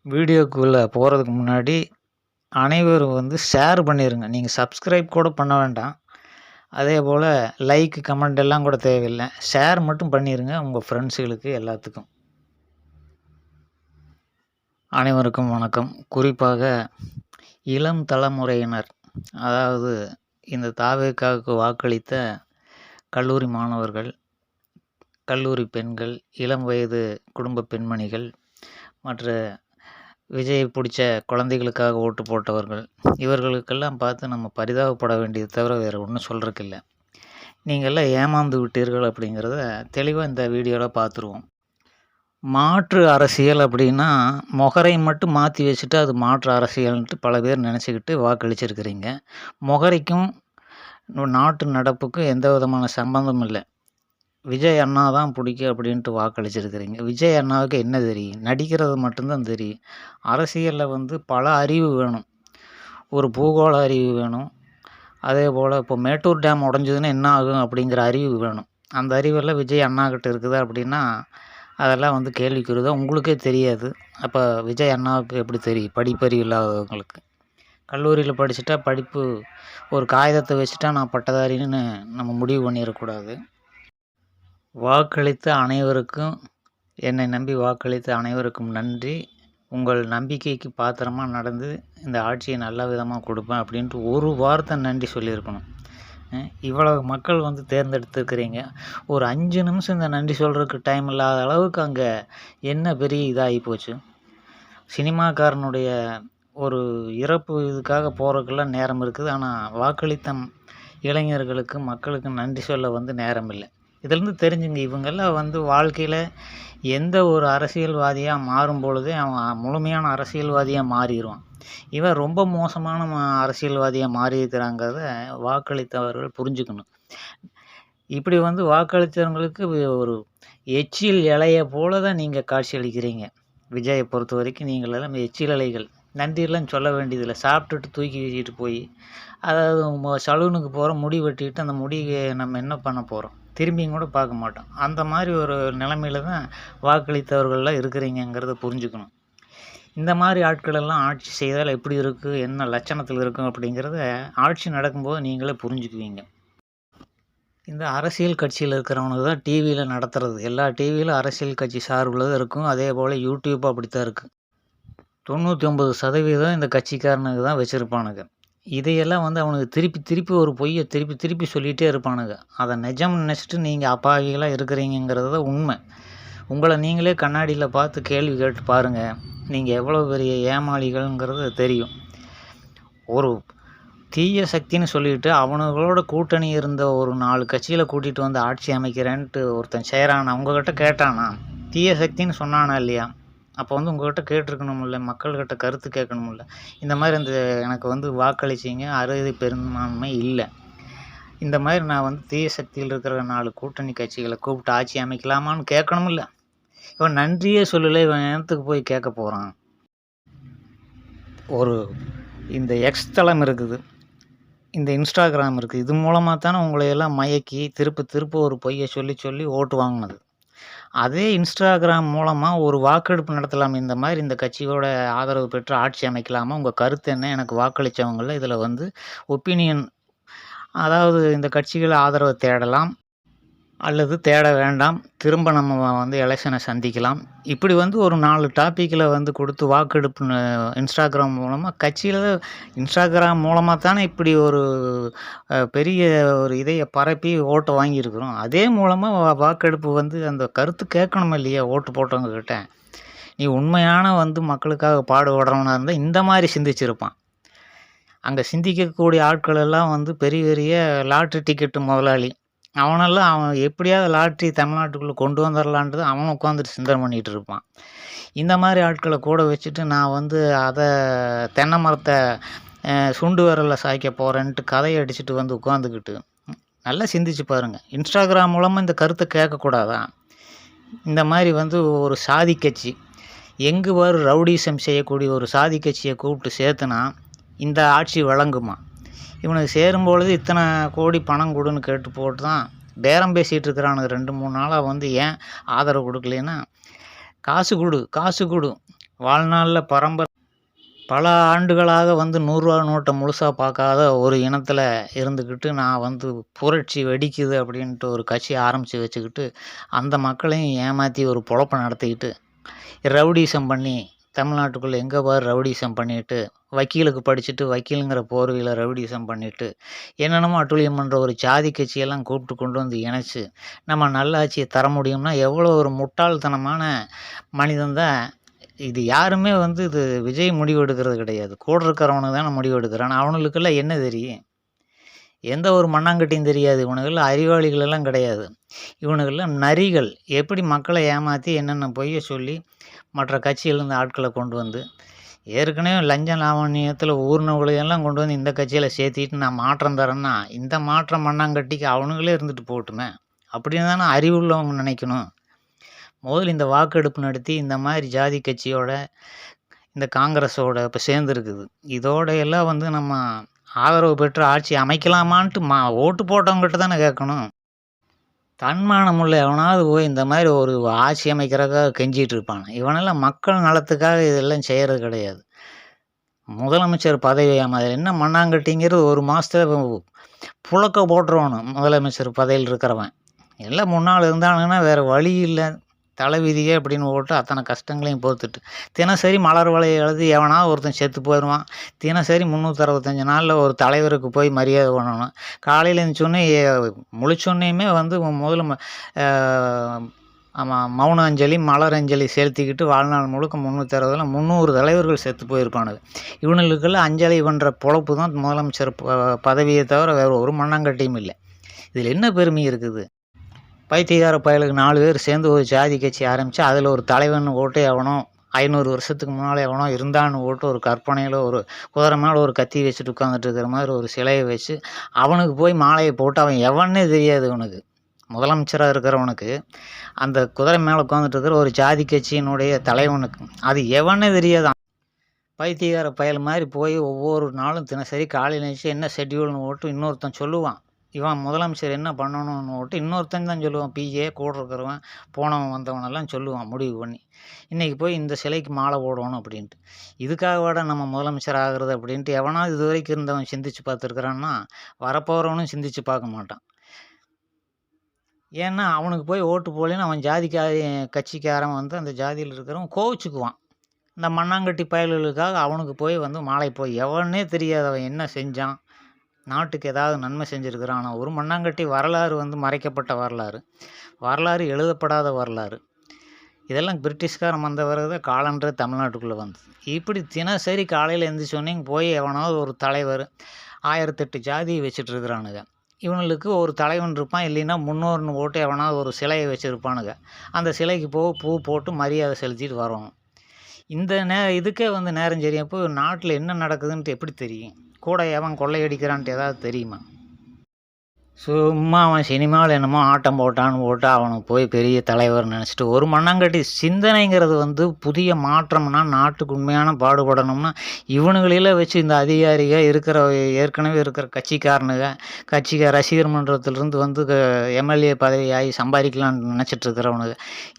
வீடியோக்குள்ளே போகிறதுக்கு முன்னாடி அனைவரும் ஷேர் பண்ணிடுங்க. நீங்கள் சப்ஸ்கிரைப் கூட பண்ண வேண்டாம். அதே போல் லைக், கமெண்ட் எல்லாம் கூட தேவையில்லை. ஷேர் மட்டும் பண்ணிடுங்க உங்கள் ஃப்ரெண்ட்ஸுகளுக்கு எல்லாத்துக்கும். அனைவருக்கும் வணக்கம். குறிப்பாக இளம் தலைமுறையினர், அதாவது இந்த தாவேகாவுக்கு வாக்களித்த கல்லூரி மாணவர்கள், கல்லூரி பெண்கள், இளம் வயது குடும்ப பெண்மணிகள், மற்ற விஜய் பிடிச்ச குழந்தைகளுக்காக ஓட்டு போட்டவர்கள், இவர்களுக்கெல்லாம் பார்த்து நம்ம பரிதாபப்பட வேண்டியது தவிர வேறு ஒன்றும் சொல்கிறதுக்கு இல்லை. நீங்கள்லாம் ஏமாந்து விட்டீர்கள் அப்படிங்கிறத தெளிவாக இந்த வீடியோவில் பார்த்துருவோம். மாற்று அரசியல் அப்படின்னா முகரை மட்டும் மாற்றி வச்சுட்டு அது மாற்று அரசியல்ன்ட்டு பல பேர் நினச்சிக்கிட்டு வாக்களிச்சிருக்கிறீங்க. முகரைக்கும் நாட்டு நடப்புக்கும் எந்த விதமான சம்பந்தமும் இல்லை. விஜய் அண்ணா தான் பிடிக்கும் அப்படின்ட்டு வாக்களிச்சிருக்கிறீங்க. விஜய் அண்ணாவுக்கு என்ன தெரியும்? நடிக்கிறது மட்டும்தான் தெரியும். அரசியலில் பல அறிவு வேணும். ஒரு பூகோள அறிவு வேணும். அதே போல் இப்போ மேட்டூர் டேம் உடஞ்சதுன்னா என்ன ஆகும் அப்படிங்கிற அறிவு வேணும். அந்த அறிவெல்லாம் விஜய் அண்ணாக்கிட்ட இருக்குது அப்படின்னா அதெல்லாம் கேள்விக்குறி தான். உங்களுக்கே தெரியாது. அப்போ விஜய் அண்ணாவுக்கு எப்படி தெரியும்? படிப்பறிவு இல்லாதவங்களுக்கு. கல்லூரியில் படிச்சுட்டா படிப்பு ஒரு காகிதத்தை வச்சுட்டா நான் பட்டதாரின்னு நம்ம முடிவு பண்ணிடக்கூடாது. வாக்களித்த அனைவருக்கும், என்னை நம்பி வாக்களித்த அனைவருக்கும் நன்றி. உங்கள் நம்பிக்கைக்கு பாத்திரமாக நடந்து இந்த ஆட்சியை நல்ல விதமாக கொடுப்பேன் அப்படின்ட்டு ஒரு வார்த்தை நன்றி சொல்லியிருக்கணும். இவ்வளவு மக்கள் தேர்ந்தெடுத்துருக்கிறீங்க. ஒரு 5 நிமிஷம் இந்த நன்றி சொல்கிறதுக்கு டைம் இல்லாத அளவுக்கு அங்கே என்ன பெரிய இதாகி போச்சு. சினிமாக்காரனுடைய ஒரு இறப்பு இதுக்காக போகிறதுக்கெல்லாம் நேரம் இருக்குது. ஆனால் வாக்களித்த இளைஞர்களுக்கு, மக்களுக்கு நன்றி சொல்ல நேரம் இல்லை. இதிலேருந்து தெரிஞ்சுங்க, இவங்கெல்லாம் வாழ்க்கையில் எந்த ஒரு அரசியல்வாதியாக மாறும் பொழுதே அவன் முழுமையான அரசியல்வாதியாக மாறிடுவான். இவன் ரொம்ப மோசமான அரசியல்வாதியாக மாறியிருக்கிறாங்கிறத வாக்களித்தவர்கள் புரிஞ்சுக்கணும். இப்படி வாக்களித்தவங்களுக்கு ஒரு எச்சில் இலையை போல தான் நீங்கள் காட்சி அளிக்கிறீங்க. விஜயை பொறுத்த வரைக்கும் நீங்கள் எல்லாம் எச்சில் இலைகள். நன்றியெல்லாம் சொல்ல வேண்டியதில்லை. சாப்பிட்டுட்டு தூக்கி வீசிட்டு போய், அதாவது சலூனுக்கு போகிறோம், முடி வெட்டிட்டு அந்த முடியை நம்ம என்ன பண்ண போகிறோம்? திரும்பியும் கூட பார்க்க மாட்டோம். அந்த மாதிரி ஒரு நிலைமையில் தான் வாக்களித்தவர்கள்லாம் இருக்கிறீங்கிறத புரிஞ்சுக்கணும். இந்த மாதிரி ஆட்களெல்லாம் ஆட்சி செய்தால் எப்படி இருக்குது, என்ன லட்சணத்தில் இருக்கும் அப்படிங்கிறத ஆட்சி நடக்கும்போது நீங்களே புரிஞ்சுக்குவீங்க. இந்த அரசியல் கட்சியில் இருக்கிறவனுக்கு தான் டிவியில் நடத்துறது. எல்லா டிவியிலும் அரசியல் கட்சி சார்புள்ளது இருக்கும். அதே போல் யூடியூப் அப்படித்தான் இருக்குது. 99% இந்த கட்சிக்காரனுக்கு தான் வச்சுருப்பானுங்க. இதையெல்லாம் அவனுக்கு திருப்பி ஒரு பொய்யை திருப்பி சொல்லிகிட்டே இருப்பானுங்க. அதை நிஜம் நினச்சிட்டு நீங்கள் அப்பாவிகளாக இருக்கிறீங்கிறது தான் உண்மை. உங்களை நீங்களே கண்ணாடியில் பார்த்து கேள்வி கேட்டு பாருங்கள். நீங்கள் எவ்வளோ பெரிய ஏமாளிகள்ங்கிறது தெரியும். ஒரு தீய சக்தின்னு சொல்லிட்டு அவனுங்களோட கூட்டணி இருந்த ஒரு 4 கட்சியில் கூட்டிகிட்டு ஆட்சி அமைக்கிறேன்ட்டு ஒருத்தன் செய்கிறானா? உங்கள்கிட்ட கேட்டானா? தீய சக்தின்னு சொன்னானா இல்லையா? அப்போ உங்கள்கிட்ட கேட்டிருக்கணுமில்ல, மக்கள்கிட்ட கருத்து கேட்கணுமில்ல. இந்த மாதிரி எனக்கு வாக்களிச்சிங்க, அறுதி பெரும்பான்மை இல்லை. இந்த மாதிரி நான் தீய சக்தியில் இருக்கிற 4 கூட்டணி கட்சிகளை கூப்பிட்டு ஆட்சி அமைக்கலாமான்னு கேட்கணுமில்ல. இவன் நன்றியே சொல்லலை. இவன் நேரத்துக்கு போய் கேட்க போகிறான். ஒரு இந்த எக்ஸ் தளம் இருக்குது, இந்த இன்ஸ்டாகிராம் இருக்குது. இது மூலமாக தானே உங்களையெல்லாம் மயக்கி திருப்ப ஒரு பொய்யை சொல்லி ஓட்டு வாங்கினது. அதே இன்ஸ்டாகிராம் மூலமாக ஒரு வாக்கெடுப்பு நடத்தலாம். இந்த மாதிரி இந்த கட்சியோட ஆதரவு பெற்று ஆட்சி அமைக்கலாமா? உங்கள் கருத்து என்ன? எனக்கு வாக்களித்தவங்கள இதில் ஒப்பீனியன், அதாவது இந்த கட்சிகளை ஆதரவு தேடலாம் அல்லது தேட வேண்டாம், திரும்ப நம்ம எலெக்ஷனை சந்திக்கலாம். இப்படி ஒரு 4 டாப்பிக்கில் கொடுத்து வாக்கெடுப்பு இன்ஸ்டாகிராம் மூலமாக கட்சியில் இன்ஸ்டாகிராம் மூலமாக தானே இப்படி ஒரு பெரிய ஒரு இதையை பரப்பி ஓட்டை வாங்கியிருக்கிறோம். அதே மூலமாக வாக்கெடுப்பு அந்த கருத்து கேட்கணும் இல்லையா ஓட்டு போட்டவங்கக்கிட்ட? நீ உண்மையான மக்களுக்காக பாடுபடுறவனாக இருந்தால் இந்த மாதிரி சிந்திச்சிருப்பான். அங்கே சிந்திக்கக்கூடிய ஆட்கள் எல்லாம் பெரிய பெரிய லாட்ரி டிக்கெட்டு முதலாளி. அவன் எப்படியாவது லாட்ரி தமிழ்நாட்டுக்குள்ளே கொண்டு வந்துடலான்ட்டு அவன் உட்காந்துட்டு சிந்தனை பண்ணிகிட்டு இருப்பான். இந்த மாதிரி ஆட்களை கூட வச்சுட்டு நான் அதை தென்னை மரத்தை சுண்டு விரலில் சாய்க்க போகிறேன்ட்டு கதையை அடிச்சுட்டு உட்காந்துக்கிட்டு நல்லா சிந்திச்சு பாருங்கள். இன்ஸ்டாகிராம் மூலமாக இந்த கருத்தை கேட்கக்கூடாதா? இந்த மாதிரி ஒரு சாதி கட்சி, எங்கு வாரு ரவுடிசம் செய்யக்கூடிய ஒரு சாதி கட்சியை கூப்பிட்டு சேர்த்துனா இந்த ஆட்சி வழங்குமா? இவனுக்கு சேரும்பொழுது இத்தனை கோடி பணம் கொடுன்னு கேட்டு போட்டு தான் பேரம் பேசிகிட்டு இருக்கிறானுங்க. 2-3 நாளாக ஏன் ஆதரவு கொடுக்கலன்னா, காசு கொடு வாழ்நாளில் பல ஆண்டுகளாக வந்து ரூ. 100 நோட்டை முழுசாக பார்க்காத ஒரு இனத்தில் இருந்துக்கிட்டு நான் வந்து புரட்சி வெடிக்குது அப்படின்ட்டு ஒரு கட்சி ஆரம்பித்து வச்சுக்கிட்டு அந்த மக்களையும் ஏமாற்றி ஒரு பொழப்பை நடத்திக்கிட்டு ரவுடிசம் பண்ணி தமிழ்நாட்டுக்குள்ளே எங்கே பாரு ரவுடிசம் பண்ணிட்டு வக்கீலுக்கு படிச்சுட்டு வக்கீலுங்கிற போர்வையில் ரவுடிசம் பண்ணிட்டு என்னென்னமோ அட்டூழியம் பண்ணுற ஒரு ஜாதி கட்சியெல்லாம் கூப்பிட்டு கொண்டு வந்து இணைச்சி நம்ம நல்லாட்சியை தர முடியும்னா எவ்வளோ ஒரு முட்டாள்தனமான மனிதன் தான் இது. யாருமே வந்து இது விஜய் முடிவு எடுக்கிறது கிடையாது. கூட இருக்கிறவனுக்கு தானே முடிவு எடுக்கிறான். அவனுங்களுக்கெல்லாம் என்ன தெரியும்? எந்த ஒரு மண்ணாங்கட்டியும் தெரியாது. இவனுங்கெல்லாம் அறிவாளிகள் எல்லாம் கிடையாது. இவனுங்கெல்லாம் நரிகள். எப்படி மக்களை ஏமாற்றி என்னென்ன பொய்யை சொல்லி மற்ற கட்சியிலேருந்து ஆட்களை கொண்டு வந்து ஏற்கனவே லஞ்ச லாவணியத்தில் ஊர்னவங்களையெல்லாம் கொண்டு வந்து இந்த கட்சியில் சேர்த்திட்டு நான் மாற்றம் தரேன்னா இந்த மாற்றம் மண்ணாங்கட்டிக்கு அவனுங்களே இருந்துட்டு போகட்டுமே. அப்படின்னு தானே அறிவுள்ளவங்க நினைக்கணும். முதல்ல இந்த வாக்கெடுப்பு நடத்தி இந்த மாதிரி ஜாதி கட்சியோட இந்த காங்கிரஸோட இப்போ சேர்ந்துருக்குது. இதோட எல்லாம் வந்து நம்ம ஆதரவு பெற்று ஆட்சி அமைக்கலாமான்ட்டு ஓட்டு போட்டவங்ககிட்ட தானே கேட்கணும். தன்மானம் உள்ள எவனாவது போய் இந்த மாதிரி ஒரு ஆட்சி அமைக்கிறதுக்காக கெஞ்சிட்டு இருப்பான். இவனெல்லாம் மக்கள் நலத்துக்காக இதெல்லாம் செய்கிறது கிடையாது. முதலமைச்சர் பதவி அதில் என்ன மண்ணாங்கட்டிங்கிறது ஒரு மாதத்துல புழக்க போட்டுருவானு முதலமைச்சர் பதவியில் இருக்கிறவன். எல்லாம் முன்னால் இருந்தானுங்கன்னா வேறு வழி இல்லை. தலைவிதியே அப்படின்னு போட்டு அத்தனை கஷ்டங்களையும் பொறுத்துட்டு தினசரி மலர் வலையை எழுதி எவனாவது ஒருத்தன் செத்து போயிடுவான். தினசரி 365 நாளில் ஒரு தலைவருக்கு போய் மரியாதை பண்ணணும். காலையில் இருந்துச்சோன்னே முழிச்சோன்னையுமே வந்து முதல்ல ஆமாம் மௌன அஞ்சலி மலர் அஞ்சலி செலுத்திக்கிட்டு வாழ்நாள் முழுக்க 360 தலைவர்கள் செத்து போயிருப்பானுங்க. இவனுங்களுக்கெல்லாம் அஞ்சலி பண்ணுற பொழப்பு தான் முதலமைச்சர் பதவியை தவிர வேறு ஒரு மண்ணாங்கட்டியும் இல்லை. இதில் என்ன பெருமை இருக்குது? பைத்தியக்கார பயலுக்கு 4 பேர் சேர்ந்து ஒரு ஜாதி கட்சி ஆரம்பித்து அதில் ஒரு தலைவன் ஓட்டு எவனோ 500 வருஷத்துக்கு முன்னால் எவனோ இருந்தான்னு ஓட்டு ஒரு கற்பனையில் ஒரு குதிரை மேலே ஒரு கத்தி வச்சுட்டு உட்காந்துட்டு இருக்கிற மாதிரி ஒரு சிலையை வச்சு அவனுக்கு போய் மாலையை போட்டு அவன் எவனே தெரியாது. அவனுக்கு முதலமைச்சராக இருக்கிறவனுக்கு அந்த குதிரை மேலே உட்காந்துட்டு இருக்கிற ஒரு ஜாதி கட்சியினுடைய தலைவனுக்கு அது எவனே தெரியாது. பைத்தியக்கார பயல் மாதிரி போய் ஒவ்வொரு நாளும் தினசரி காலையில் நினச்சி என்ன ஷெட்யூல்னு ஓட்டு இன்னொருத்தன் சொல்லுவான். இவன் முதலமைச்சர் என்ன பண்ணணும்னு ஓட்டு இன்னொருத்தன் தான் சொல்லுவான். பிஏ கூட இருக்கிறவன் போனவன் வந்தவனெல்லாம் சொல்லுவான் முடிவு பண்ணி. இன்றைக்கி போய் இந்த சிலைக்கு மாலை போடணும் அப்படின்ட்டு. இதுக்காக விட நம்ம முதலமைச்சர் ஆகிறது அப்படின்ட்டு எவனாவது இது வரைக்கும் இருந்தவன் சிந்திச்சு பார்த்துருக்குறான்னா வரப்போகிறவனும் சிந்திச்சு பார்க்க மாட்டான். ஏன்னா அவனுக்கு போய் ஓட்டு போடலன்னு அவன் கட்சிக்காரன் வந்து அந்த ஜாதியில் இருக்கிறவன் கோவிச்சுக்குவான். இந்த மண்ணாங்கட்டி பயல்களுக்காக அவனுக்கு போய் வந்து மாலை போய் எவனே தெரியாதவன் என்ன செஞ்சான், நாட்டுக்கு ஏதாவது நன்மை செஞ்சுருக்கிறான். ஆனால் ஒரு மண்ணாங்கட்டி வரலாறு வந்து மறைக்கப்பட்ட வரலாறு எழுதப்படாத வரலாறு. இதெல்லாம் பிரிட்டிஷ்காரன் வந்த பிறகு தான் காலன்ற தமிழ்நாட்டுக்குள்ளே வந்தது. இப்படி தினசரி காலையில் எழுந்திரிச்சோன்னே போய் எவனாவது ஒரு தலைவர் 1008 ஜாதியை வச்சுட்டு இருக்கிறானுங்க. இவனுக்கு ஒரு தலைவன் இருப்பான். இல்லைன்னா முன்னோர்னு போட்டு எவனாவது ஒரு சிலையை வச்சுருப்பானுங்க. அந்த சிலைக்கு பூ போட்டு மரியாதை செலுத்திட்டு வரணும். இந்த இதுக்கே வந்து நேரம் சரியாப்போ நாட்டில் என்ன நடக்குதுன்ட்டு எப்படி தெரியும்? கூட எவன் கொள்ளையடிக்கிறான்ட்டு ஏதாவது தெரியுமா? சும்மா அவன் சினிமாவில் என்னமோ ஆட்டம் போட்டு அவனுக்கு போய் பெரிய தலைவர் நினச்சிட்டு ஒரு மண்ணாங்கட்டி சிந்தனைங்கிறது வந்து புதிய மாற்றம்னா நாட்டுக்கு உண்மையான பாடுபடணும்னா இவனுங்களில் வச்சு இந்த அதிகாரிகள் ஏற்கனவே இருக்கிற கட்சிக்கார ரசிகர் மன்றத்திலிருந்து வந்து எம்எல்ஏ பதவி ஆகி சம்பாதிக்கலான்னு நினச்சிட்டு இருக்கிறவனுங்க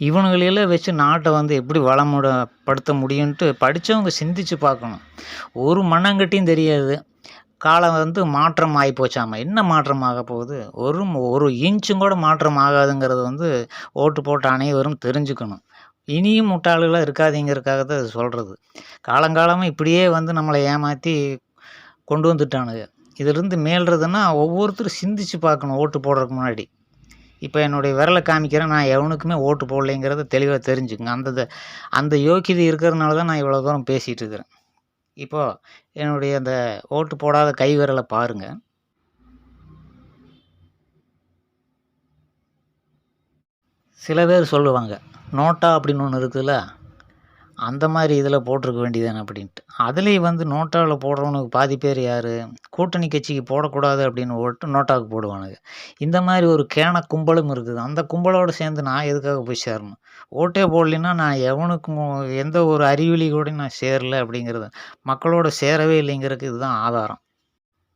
இவனுங்களில் வச்சு நாட்டை வந்து எப்படி வளமுடப்படுத்த முடியும்ன்ட்டு படித்தவங்க சிந்திச்சு பார்க்கணும். ஒரு மண்ணாங்கட்டியும் தெரியாது. காலம் வந்து மாற்றம் ஆகி போச்சாமா. என்ன மாற்றம் ஆக போகுது? ஒரு இன்ச்சும் கூட மாற்றம் ஆகாதுங்கிறது வந்து ஓட்டு போட்ட அனைவரும் தெரிஞ்சுக்கணும். இனியும் முட்டாள்களாக இருக்காதீங்கிறதுக்காக தான் அது சொல்கிறது. காலங்காலமாக இப்படியே வந்து நம்மளை ஏமாற்றி கொண்டு வந்துட்டானுங்க. இதிலிருந்து மேல்றதுன்னா ஒவ்வொருத்தரும் சிந்திச்சு பார்க்கணும் ஓட்டு போடுறதுக்கு முன்னாடி. இப்போ என்னுடைய விரலை காமிக்கிறேன், நான் எவனுக்குமே ஓட்டு போடலைங்கிறத தெளிவாக தெரிஞ்சுக்குங்க. அந்த யோக்கியதை இருக்கிறதுனால தான் நான் இவ்வளோ தூரம் பேசிகிட்டு இருக்கிறேன். இப்போது என்னுடைய அந்த ஓட்டு போடாத கை விரலை பாருங்கள். சில பேர் சொல்லுவாங்க நோட்டா அப்படின்னு ஒன்று இருக்குதுல்ல, அந்த மாதிரி இதில் போட்டிருக்க வேண்டியதானே அப்படின்ட்டு. அதுலேயும் வந்து நோட்டாவில் போடுறவனுக்கு பாதி பேர் யார்? கூட்டணி கட்சிக்கு போடக்கூடாது அப்படின்னு ஓட்டு நோட்டாவுக்கு போடுவானுங்க. இந்த மாதிரி ஒரு கேன கும்பலும் இருக்குது. அந்த கும்பலோடு சேர்ந்து நான் எதுக்காக போய் சேரணும்? ஓட்டே போடலைன்னா நான் எவனுக்கும் எந்த ஒரு அறிவிலி கூட நான் சேரலை அப்படிங்கிறது, மக்களோட சேரவே இல்லைங்கிறதுக்கு இதுதான் ஆதாரம்.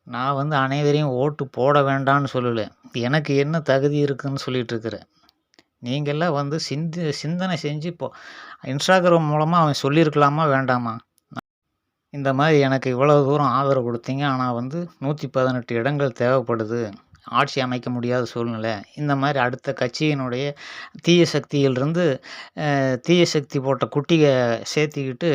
நான் வந்து அனைவரையும் ஓட்டு போட வேண்டாம்னு சொல்லலை. எனக்கு என்ன தகுதி இருக்குதுன்னு சொல்லிகிட்டு இருக்கிறேன். நீங்கள்லாம் வந்து சிந்தனை செஞ்சு இப்போ இன்ஸ்டாகிராம் மூலமா அவன் சொல்லியிருக்கலாமா? வேண்டாமா? இந்த மாரி எனக்கு இவ்வளவு தூரம் ஆதரவு குடுத்தீங்க. ஆனா வந்து 118 இடங்கள் தேவைப்படுது. ஆட்சி அமைக்க முடியாத சூழ்நிலை. இந்த மாரி அடுத்த கட்சியினுடைய தீய சக்தியிலிருந்து தீய சக்தி போட்ட குட்டிய சேர்த்திக்கிட்டு,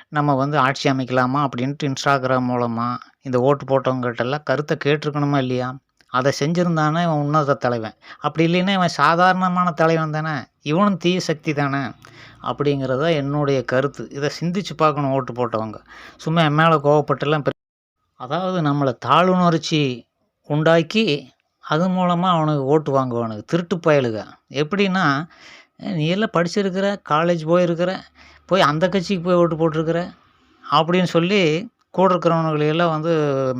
நம்ம வந்து ஆட்சி அமைக்கலாமா? அப்படின்ட்டு இன்ஸ்டாகிராம் மூலமா இந்த ஓட்டு போட்டவங்ககிட்டலாம் கருத்த கேட்டுருக்கணுமா இல்லையா? அத செஞ்சிருந்தானா இவன் உன்னத தலைவன். அப்படி இல்லைன்னா இவன் சாதாரணமான தலைவன் தானே! இவனும் தீய சக்தி தானே! அப்படிங்கிறது தான் என்னுடைய கருத்து. இத சிந்திச்சு பார்க்கணும் ஓட்டு போட்டவங்க. சும்மா என் மேல கோவப்பட்டுலாம் அதாவது நம்மள தாழ்வுணர்ச்சி உண்டாக்கி, அது மூலமா அவனுக்கு ஓட்டு வாங்குவானுங்க. திருட்டு பயலுக. எப்படின்னா, "நீ எல்லாம் படிச்சிருக்கிற, காலேஜ் போயிருக்கிற, போய் அந்த கட்சிக்கு போய் ஓட்டு போட்டுருக்கிற" அப்படின்னு சொல்லி கூட இருக்கிறவனுங்கள எல்லாம் வந்து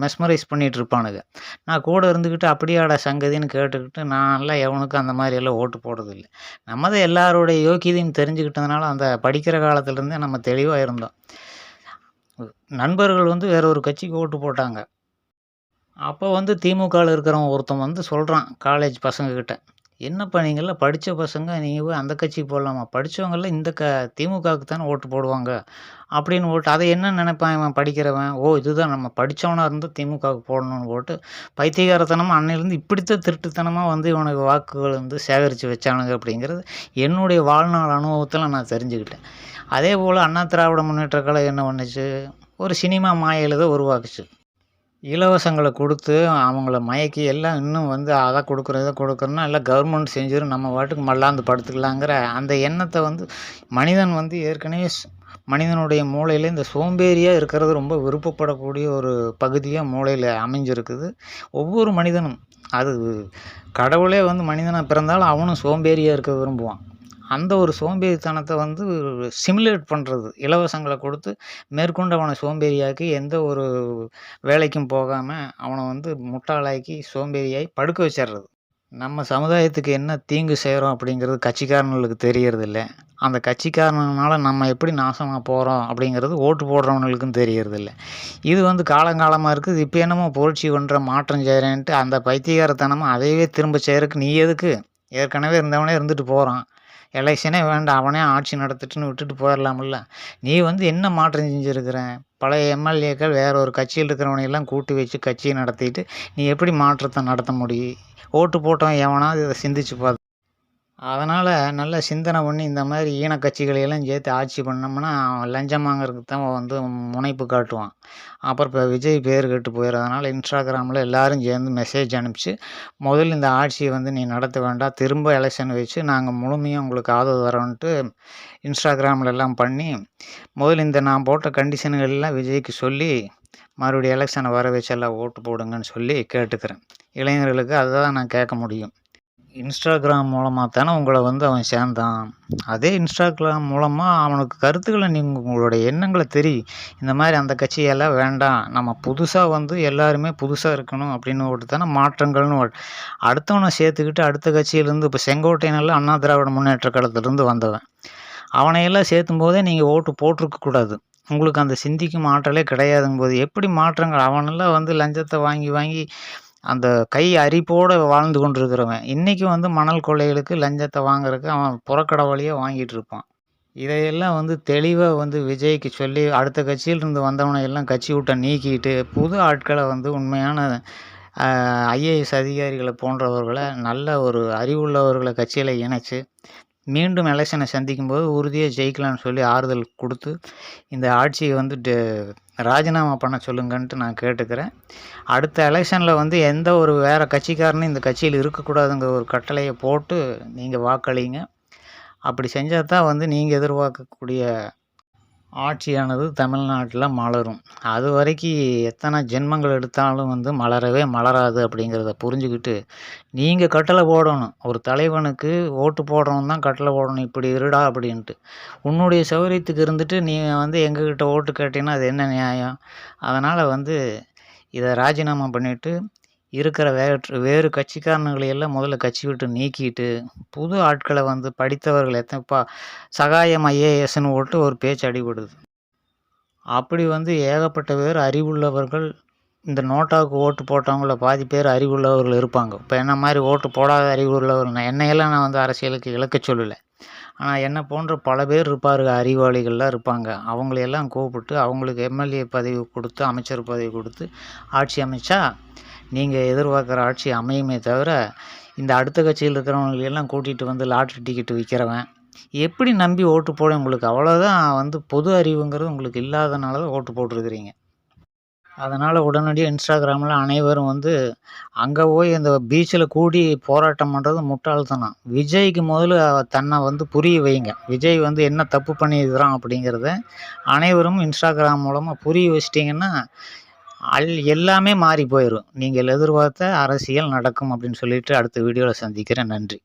மெஸ்மரைஸ் பண்ணிட்டு இருப்பானுங்க. நான் கூட இருந்துக்கிட்டு அப்படியாடா சங்கதின்னு கேட்டுக்கிட்டு, நான்லாம் எவனுக்கும் அந்த மாரியெல்லாம் ஓட்டு போடுறதில்ல. நம்ம தான் எல்லாருடைய யோக்கியதையும் தெரிஞ்சுக்கிட்டதுனால, அந்த படிக்கிற காலத்துலேருந்தே நம்ம தெளிவா இருந்தோம். நண்பர்கள் வந்து வேற ஒரு கட்சிக்கு ஓட்டு போட்டாங்க. அப்போ வந்து திமுகல இருக்கிறவன் ஒருத்தன் வந்து சொல்றான், காலேஜ் பசங்ககிட்ட. "என்னப்பா நீங்கலாம் படிச்ச பசங்க, நீங்க போய் அந்த கட்சிக்கு போடலாமா? படிச்சவங்கலாம் இந்த திமுகவுக்கு தானே ஓட்டு போடுவாங்க." அப்படின்னு அதை என்ன நெனைப்பான் இவன் படிக்கிறவன்? "ஓ! இதுதான் நம்ம படிச்சவனா இருந்தா திமுகவுக்கு போடணும்னு" போட்டு பைத்தியக்காரத்தனமா அன்னையிலேருந்து இப்படித்தான் திருட்டுத்தனமா வந்து இவனுக்கு வாக்குகள் வந்து சேகரிச்சு வச்சானுங்க அப்படிங்கிறது என்னுடைய வாழ்நாள் அனுபவத்தில நான் தெரிஞ்சுக்கிட்டேன். அதேபோல அண்ணா திராவிட முன்னேற்ற கழகம் என்ன பண்ணுச்சு? ஒரு சினிமா மாயையில தான் உருவாக்குச்சு. இலவசங்கள குடுத்து, அவங்கள மயக்கி எல்லாம் இன்னும் வந்து அத குடுக்குறோம், இத குடுக்குறோம்னா எல்லாம் கவர்மெண்ட் செஞ்சிரும். நம்ம பாட்டுக்கு மல்லாந்து படுத்துக்கலாங்கிற அந்த எண்ணத்த வந்து மனிதன் வந்து ஏற்கனவே மனிதனுடைய மூளையில இந்த சோம்பேறியா இருக்கிறது ரொம்ப விருப்பப்படக்கூடிய ஒரு பகுதியா மூளையில அமைஞ்சிருக்குது. ஒவ்வொரு மனிதனும் அது கடவுளே வந்து மனிதனா பிறந்தாலும் அவனும் சோம்பேறியா இருக்க விரும்புவான். அந்த ஒரு சோம்பேறித்தனத்த வந்து சிமுலேட் பண்றது. இலவசங்கள குடுத்து மேற்கொண்டு அவன சோம்பேறியாக்கி எந்த ஒரு வேலைக்கும் போகாம அவன வந்து முட்டாளாக்கி சோம்பேறியாக்கி படுக்க வச்சர்றது. நம்ம சமுதாயத்துக்கு என்ன தீங்கு செய்றோம் அப்படிங்கிறது கட்சிக்காரனுங்களுக்கு தெரியறதில்ல. அந்த கட்சிக்காரனுங்கனால நம்ம எப்படி நாசமா போறோம் அப்படிங்கிறது ஓட்டு போடுறவனுங்களுக்கும் தெரியறதில்ல. இது வந்து காலங்காலமா இருக்குது. இப்ப என்னமோ புரட்சி பண்றேன், மாற்றம் செய்றேன்ட்டு அந்த பைத்தியக்காரத்தனமா அதையவே திரும்ப செய்றதுக்கு நீ எதுக்கு? ஏற்கனவே இருந்தவனே இருந்துட்டு போறான். எலெக்ஷனே வேண்டாம். அவனே ஆட்சி நடத்தட்டுன்னு விட்டுட்டு போயிரலாம்ல்ல. நீ வந்து என்ன மாற்றம் செஞ்சிருக்கிற? பழைய எம்எல்ஏக்கள் வேற ஒரு கட்சியில இருக்கிறவனையெல்லாம் கூட்டி வச்சு கட்சிய நடத்திட்டு, நீ எப்படி மாற்றத்த நடத்த முடியும்? ஓட்டு போட்டவன் எவனாவது இத சிந்திச்சு அதனால நல்லா சிந்தனை பண்ணி இந்த மாரி ஈன கட்சிகளையெல்லாம் சேர்த்து ஆட்சி பண்ணோம்னா, அவன் லஞ்சம் வாங்குறதுக்கு தான் வந்து முனைப்பு காட்டுவான். அப்புறம் இப்ப விஜய் பேர் கெட்டு போயிரும். அதனால இன்ஸ்டாகிராம்ல எல்லாரும் சேர்ந்து மெசேஜ் அனுப்பிச்சு, முதல்ல இந்த ஆட்சிய வந்து நீ நடத்த வேண்டாம். திரும்ப எலெக்ஷன் வச்சு நாங்க முழுமையா உங்களுக்கு ஆதரவு தரோன்ட்டு இன்ஸ்டாகிராம்ல எல்லாம் பண்ணி, முதல்ல இந்த நான் போட்ட கண்டிஷன்கள் எல்லாம் விஜய்க்கு சொல்லி, மறுபடியும் எலெக்ஷன வர வச்சு எல்லாம் ஓட்டு போடுங்கன்னு சொல்லி கேட்டுக்கிறேன். இளைஞர்களுக்கு அதுதான் நான் கேட்க முடியும். இன்ஸ்டாகிராம் மூலமா தானே உங்கள வந்து அவன் சேர்ந்தான். அதே இன்ஸ்டாகிராம் மூலமா அவனுக்கு கருத்துக்கள நீங்க உங்களுடைய எண்ணங்கள இந்த மாரி அந்த கட்சியெல்லாம் வேண்டாம். நம்ம புதுசா வந்து எல்லாருமே புதுசா இருக்கணும் அப்படின்னு தானே மாற்றங்கள்னு அடுத்தவன சேர்த்துக்கிட்டு அடுத்த கட்சியிலேருந்து இப்ப செங்கோட்டையனெல்லாம் அண்ணா திராவிட முன்னேற்ற கழகத்திலிருந்து வந்தவன். அவனையெல்லாம் சேர்த்தும்போதே நீங்க ஓட்டு போட்டுருக்க கூடாது. உங்களுக்கு அந்த சிந்திக்கும் ஆற்றலே கிடையாதுங்கும்போது எப்படி மாற்றங்கள் அவனெல்லாம் வந்து லஞ்சத்த வாங்கி வாங்கி அந்த கை அரிப்போட வாழ்ந்து கொண்டிருக்கிறவன். இன்னைக்கு வந்து மணல் கொள்ளைகளுக்கு லஞ்சத்த வாங்குறதுக்கு அவன் புறக்கடை வாங்கிட்டு இருப்பான். இதையெல்லாம் வந்து தெளிவா வந்து விஜய்க்கு சொல்லி, அடுத்த கட்சியிலிருந்து வந்தவன எல்லாம் கட்சி விட்ட நீக்கிட்டு, புது ஆட்கள வந்து உண்மையான ஐஏஎஸ் அதிகாரிகள போன்றவர்கள நல்ல ஒரு அறிவுள்ளவர்கள கட்சியில இணைச்சு, மீண்டும் எலெக்ஷனை சந்திக்கும்போது உறுதியா ஜெயிக்கலாம்னு சொல்லி ஆறுதல் குடுத்து, இந்த ஆட்சிய வந்து ராஜினாமா பண்ண சொல்லுங்கன்ட்டு நான் கேட்டுக்கிறேன். அடுத்த எலெக்ஷன்ல வந்து எந்த ஒரு வேற கட்சிக்காரனும் இந்த கட்சியில இருக்கக்கூடாதுங்கிற ஒரு கட்டளைய போட்டு நீங்க வாக்களிங்க. அப்படி செஞ்சா தான் வந்து நீங்க எதிர்பார்க்கக்கூடிய ஆட்சியானது தமிழ்நாட்டுல மலரும். அதுவரைக்கி எத்தனை ஜென்மங்கள் எடுத்தாலும் வந்து மலரவே மலராது அப்படிங்கிறத புரிஞ்சுக்கிட்டு, நீங்க கட்டளை போடணும். ஒரு தலைவனுக்கு ஓட்டு போடுறவன் தான் கட்டளை போடணும். இப்படி இருடா அப்படின்ட்டு. உன்னுடைய சௌகரியத்துக்கு இருந்துட்டு நீ வந்து எங்ககிட்ட ஓட்டு கேட்டீன்னா, அது என்ன நியாயம்? அதனால வந்து இத ராஜினாமா பண்ணிட்டு, இருக்கிற வேறு கட்சிக்காரனுங்கள எல்லாம் முதல்ல கட்சி விட்டு நீக்கிட்டு, புது ஆட்கள வந்து படித்தவர்கள் சகாயம் ஐஏஎஸ்ன்னு போட்டு ஒரு பேச்சு அடிபடுது. அப்படி வந்து ஏகப்பட்ட பேர் அறிவுள்ளவர்கள் இந்த நோட்டாவுக்கு ஓட்டு போட்டவங்கள பாதி பேர் அறிவுள்ளவர்கள் இருப்பாங்க. இப்போ என்ன மாதிரி ஓட்டு போடாத அறிவுள்ளவர்கள், என்னையெல்லாம் நான் வந்து அரசியலுக்கு இழுக்க சொல்லலை. ஆனால் என்ன போன்ற பல பேர் இருப்பாருங்க, அறிவாளிகள்லாம் இருப்பாங்க. அவங்களையெல்லாம் கூப்பிட்டு அவங்களுக்கு எம்எல்ஏ பதவி கொடுத்து, அமைச்சர் பதவி கொடுத்து ஆட்சி அமைச்சா நீங்கள் எதிர்பார்க்குற ஆட்சி அமையுமே தவிர, இந்த அடுத்த கட்சியில் இருக்கிறவங்களையெல்லாம் கூட்டிகிட்டு வந்து லாட்ரி டிக்கெட் விற்கிறவன் எப்படி நம்பி ஓட்டு போட உங்களுக்கு? அவ்வளோதான் வந்து பொது அறிவுங்கிறது உங்களுக்கு இல்லாதனால தான் ஓட்டு போட்டிருக்கிறீங்க. அதனால் உடனடியாக இன்ஸ்டாகிராமில் அனைவரும் வந்து அங்கே போய் இந்த பீச்சில் கூடி போராட்டம் பண்ணுறது முட்டாள்தனம். விஜய்க்கு முதல்ல தன்னை வந்து புரிய வைங்க. விஜய் வந்து என்ன தப்பு பண்ணியிருக்கிறான் அப்படிங்கிறத அனைவரும் இன்ஸ்டாகிராம் மூலமாக புரிய வச்சிட்டிங்கன்னா எல்லாமே மாறி போயிடும். நீங்கள் எதிர்பார்த்த அரசியல் நடக்கும் அப்படின்னு சொல்லிட்டு அடுத்த வீடியோவில் சந்திக்கிறேன். நன்றி.